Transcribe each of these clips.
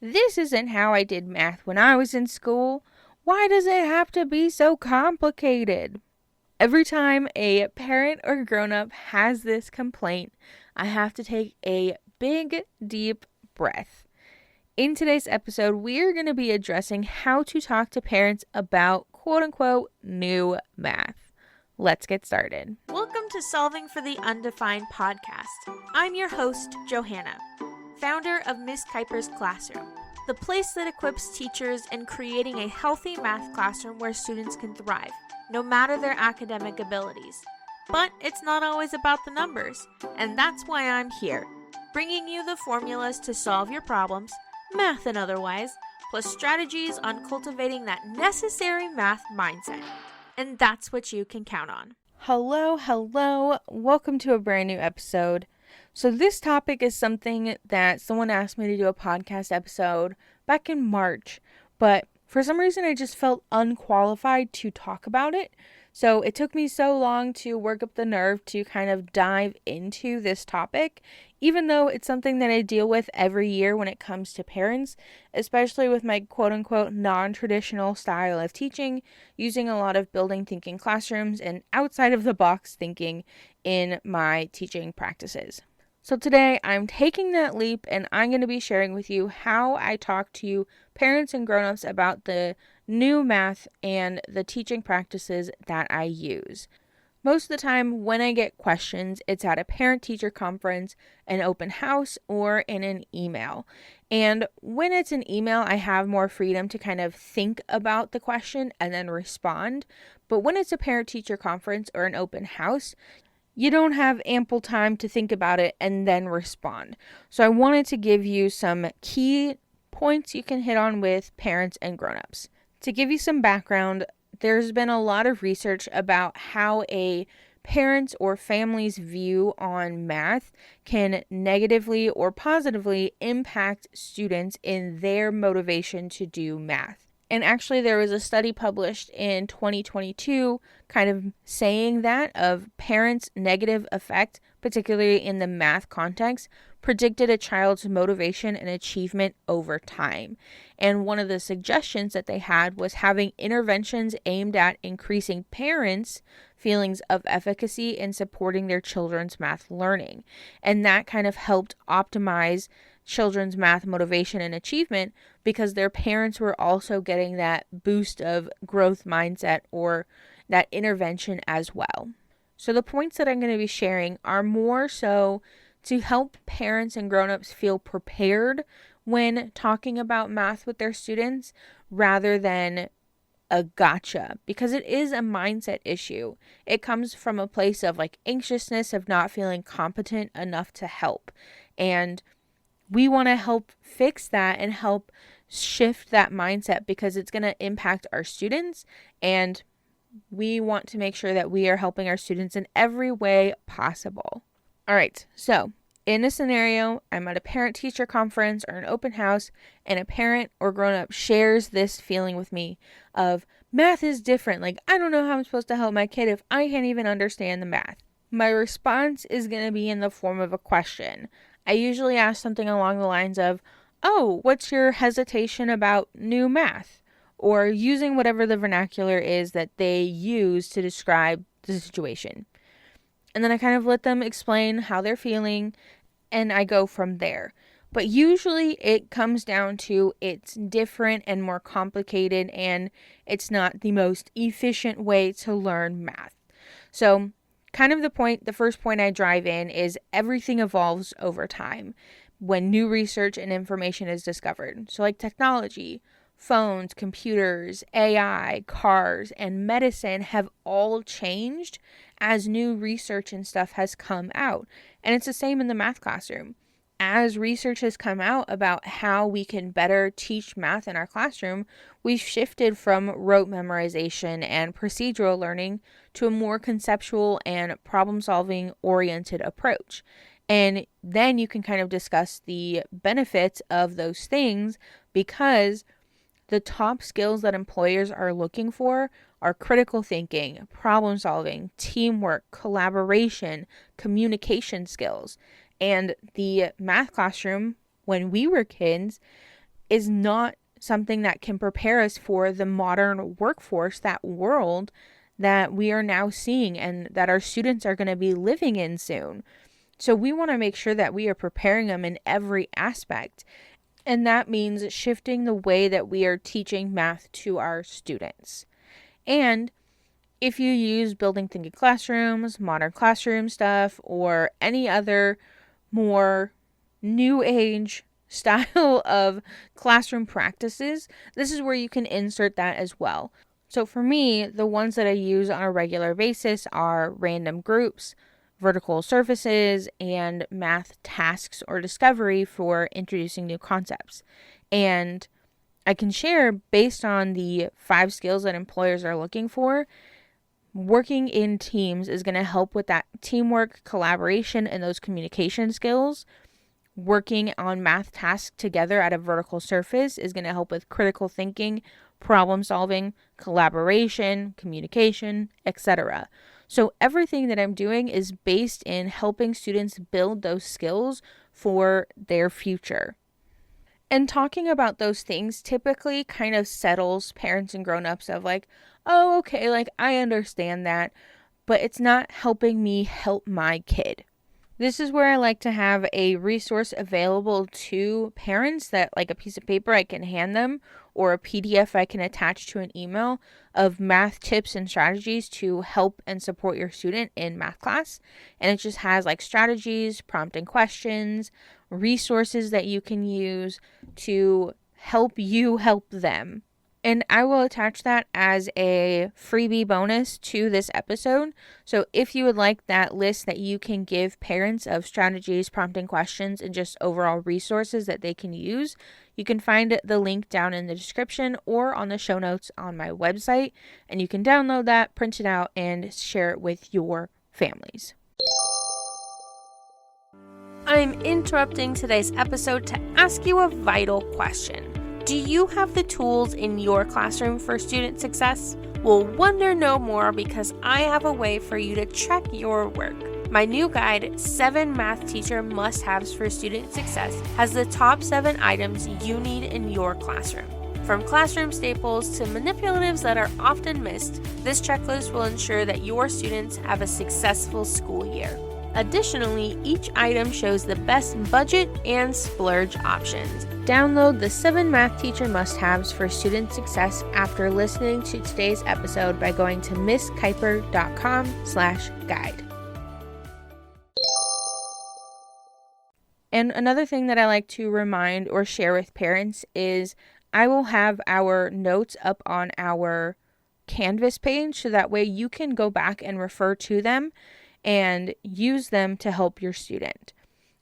This isn't how I did math when I was in school. Why does it have to be so complicated? Every time a parent or grown up has this complaint, I have to take a big, deep breath. In today's episode, we're going to be addressing how to talk to parents about quote unquote new math. Let's get started. Welcome to Solving for the Undefined podcast. I'm your host, Johanna, founder of Miss Kuiper's Classroom, the place that equips teachers in creating a healthy math classroom where students can thrive, no matter their academic abilities. But it's not always about the numbers, and that's why I'm here, bringing you the formulas to solve your problems, math and otherwise, plus strategies on cultivating that necessary math mindset. And that's what you can count on. Hello. Welcome to a brand new episode. So this topic is something that someone asked me to do a podcast episode back in March, but for some reason I just felt unqualified to talk about it. So it took me so long to work up the nerve to kind of dive into this topic, even though it's something that I deal with every year when it comes to parents, especially with my quote-unquote non-traditional style of teaching, using a lot of building thinking classrooms and outside-of-the-box thinking in my teaching practices. So today I'm taking that leap and I'm going to be sharing with you how I talk to parents and grown-ups about the new math and the teaching practices that I use. Most of the time when I get questions, it's at a parent-teacher conference, an open house, or in an email. And when it's an email, I have more freedom to kind of think about the question and then respond. But when it's a parent-teacher conference or an open house, you don't have ample time to think about it and then respond. So I wanted to give you some key points you can hit on with parents and grown-ups. To give you some background, there's been a lot of research about how a parent's or family's view on math can negatively or positively impact students in their motivation to do math. And actually, there was a study published in 2022 kind of saying that of parents' negative effect, particularly in the math context, predicted a child's motivation and achievement over time. And one of the suggestions that they had was having interventions aimed at increasing parents' feelings of efficacy in supporting their children's math learning. And that kind of helped optimize children's math motivation and achievement because their parents were also getting that boost of growth mindset or that intervention as well. So the points that I'm going to be sharing are more so to help parents and grown-ups feel prepared when talking about math with their students rather than a gotcha, because it is a mindset issue. It comes from a place of anxiousness of not feeling competent enough to help. And we want to help fix that and help shift that mindset because it's going to impact our students, and we want to make sure that we are helping our students in every way possible. All right, so in a scenario, I'm at a parent-teacher conference or an open house, and a parent or grown-up shares this feeling with me of math is different. I don't know how I'm supposed to help my kid if I can't even understand the math. My response is going to be in the form of a question. I usually ask something along the lines of, oh, what's your hesitation about new math? Or using whatever the vernacular is that they use to describe the situation. And then I kind of let them explain how they're feeling, and I go from there. But usually it comes down to it's different and more complicated, and it's not the most efficient way to learn math. So kind of the first point I drive in is everything evolves over time when new research and information is discovered. So technology, phones, computers, AI, cars, and medicine have all changed as new research and stuff has come out. And it's the same in the math classroom. As research has come out about how we can better teach math in our classroom, we've shifted from rote memorization and procedural learning to a more conceptual and problem-solving oriented approach. And then you can kind of discuss the benefits of those things, because the top skills that employers are looking for are critical thinking, problem solving, teamwork, collaboration, communication skills. And the math classroom, when we were kids, is not something that can prepare us for the modern workforce, that world that we are now seeing and that our students are going to be living in soon. So we want to make sure that we are preparing them in every aspect. And that means shifting the way that we are teaching math to our students. And if you use building thinking classrooms, modern classroom stuff, or any other more new age style of classroom practices, this is where you can insert that as well. So for me, the ones that I use on a regular basis are random groups, vertical surfaces, and math tasks or discovery for introducing new concepts. And I can share, based on the 5 skills that employers are looking for, working in teams is going to help with that teamwork, collaboration, and those communication skills. Working on math tasks together at a vertical surface is going to help with critical thinking, problem solving, collaboration, communication, etc. So everything that I'm doing is based in helping students build those skills for their future. And talking about those things typically kind of settles parents and grown-ups of like, oh, okay, like I understand that, but it's not helping me help my kid. This is where I like to have a resource available to parents, that like a piece of paper I can hand them, or a PDF I can attach to an email of math tips and strategies to help and support your student in math class. And it just has like strategies, prompting questions, resources that you can use to help you help them. And I will attach that as a freebie bonus to this episode. So if you would like that list that you can give parents of strategies, prompting questions, and just overall resources that they can use, you can find the link down in the description or on the show notes on my website. And you can download that, print it out, and share it with your families. I'm interrupting today's episode to ask you a vital question. Do you have the tools in your classroom for student success? Well, wonder no more, because I have a way for you to check your work. My new guide, 7 Math Teacher Must-Haves for Student Success, has the top 7 items you need in your classroom. From classroom staples to manipulatives that are often missed, this checklist will ensure that your students have a successful school year. Additionally, each item shows the best budget and splurge options. Download the 7 Math Teacher Must-Haves for Student Success after listening to today's episode by going to misskuiper.com/guide. And another thing that I like to remind or share with parents is I will have our notes up on our Canvas page, so that way you can go back and refer to them and use them to help your student.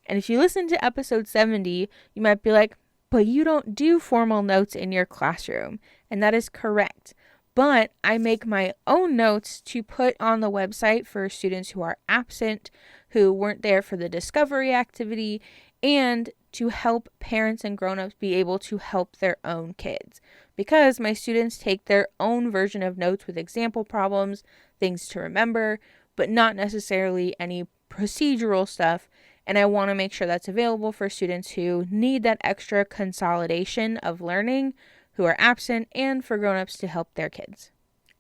And if you listen to episode 70, you might be like, but you don't do formal notes in your classroom. And that is correct. But I make my own notes to put on the website for students who are absent, who weren't there for the discovery activity, and to help parents and grown-ups be able to help their own kids. Because my students take their own version of notes with example problems, things to remember, but not necessarily any procedural stuff. And I want to make sure that's available for students who need that extra consolidation of learning, who are absent, and for grown-ups to help their kids.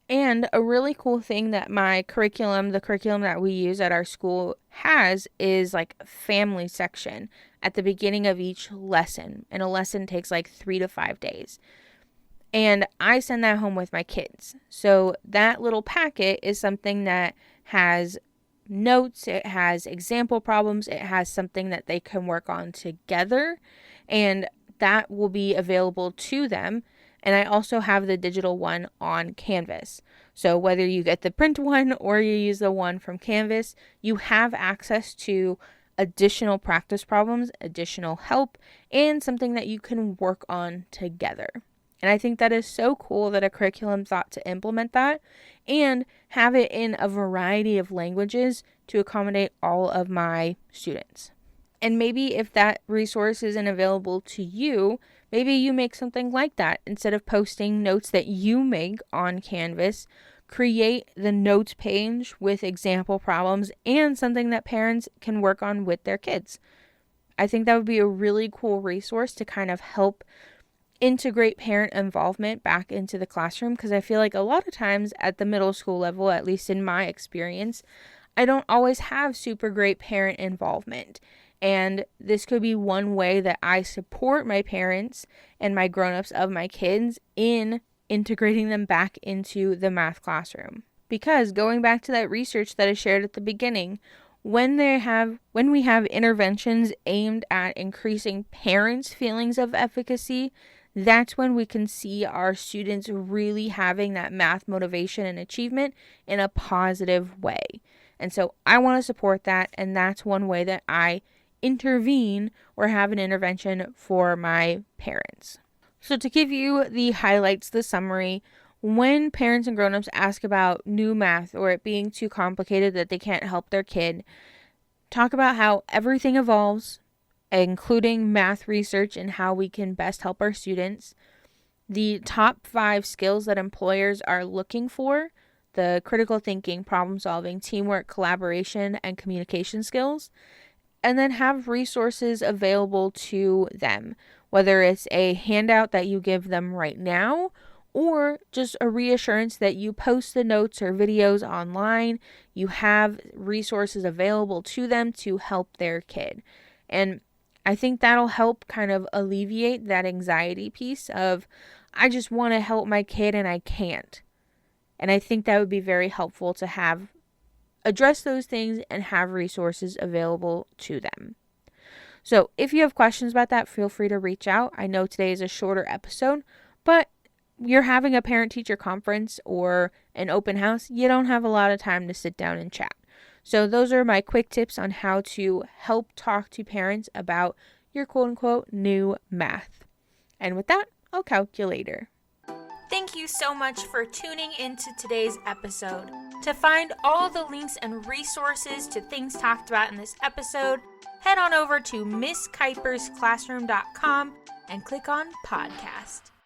And a really cool thing that my curriculum, the curriculum that we use at our school, has is like a family section at the beginning of each lesson. And a lesson takes like 3 to 5 days. And I send that home with my kids. So that little packet is something that has notes, it has example problems, it has something that they can work on together, and that will be available to them. And I also have the digital one on Canvas. So whether you get the print one or you use the one from Canvas, you have access to additional practice problems, additional help, and something that you can work on together. And I think that is so cool that a curriculum thought to implement that and have it in a variety of languages to accommodate all of my students. And maybe if that resource isn't available to you, maybe you make something like that. Instead of posting notes that you make on Canvas, create the notes page with example problems and something that parents can work on with their kids. I think that would be a really cool resource to kind of help integrate parent involvement back into the classroom, because I feel like a lot of times at the middle school level, at least in my experience, I don't always have super great parent involvement. And this could be one way that I support my parents and my grown-ups of my kids in integrating them back into the math classroom. Because going back to that research that I shared at the beginning, when we have interventions aimed at increasing parents' feelings of efficacy, that's when we can see our students really having that math motivation and achievement in a positive way. And so I want to support that, and that's one way that I intervene or have an intervention for my parents. So to give you the highlights, the summary, when parents and grown-ups ask about new math or it being too complicated that they can't help their kid, talk about how everything evolves, including math research and how we can best help our students, the top 5 skills that employers are looking for, the critical thinking, problem solving, teamwork, collaboration, and communication skills, and then have resources available to them, whether it's a handout that you give them right now or just a reassurance that you post the notes or videos online, you have resources available to them to help their kid. And I think that'll help kind of alleviate that anxiety piece of, I just want to help my kid and I can't. And I think that would be very helpful to have address those things and have resources available to them. So if you have questions about that, feel free to reach out. I know today is a shorter episode, but you're having a parent-teacher conference or an open house, you don't have a lot of time to sit down and chat. So those are my quick tips on how to help talk to parents about your quote-unquote new math. And with that, I'll calc you later. Thank you so much for tuning into today's episode. To find all the links and resources to things talked about in this episode, head on over to MissKuipersClassroom.com and click on podcast.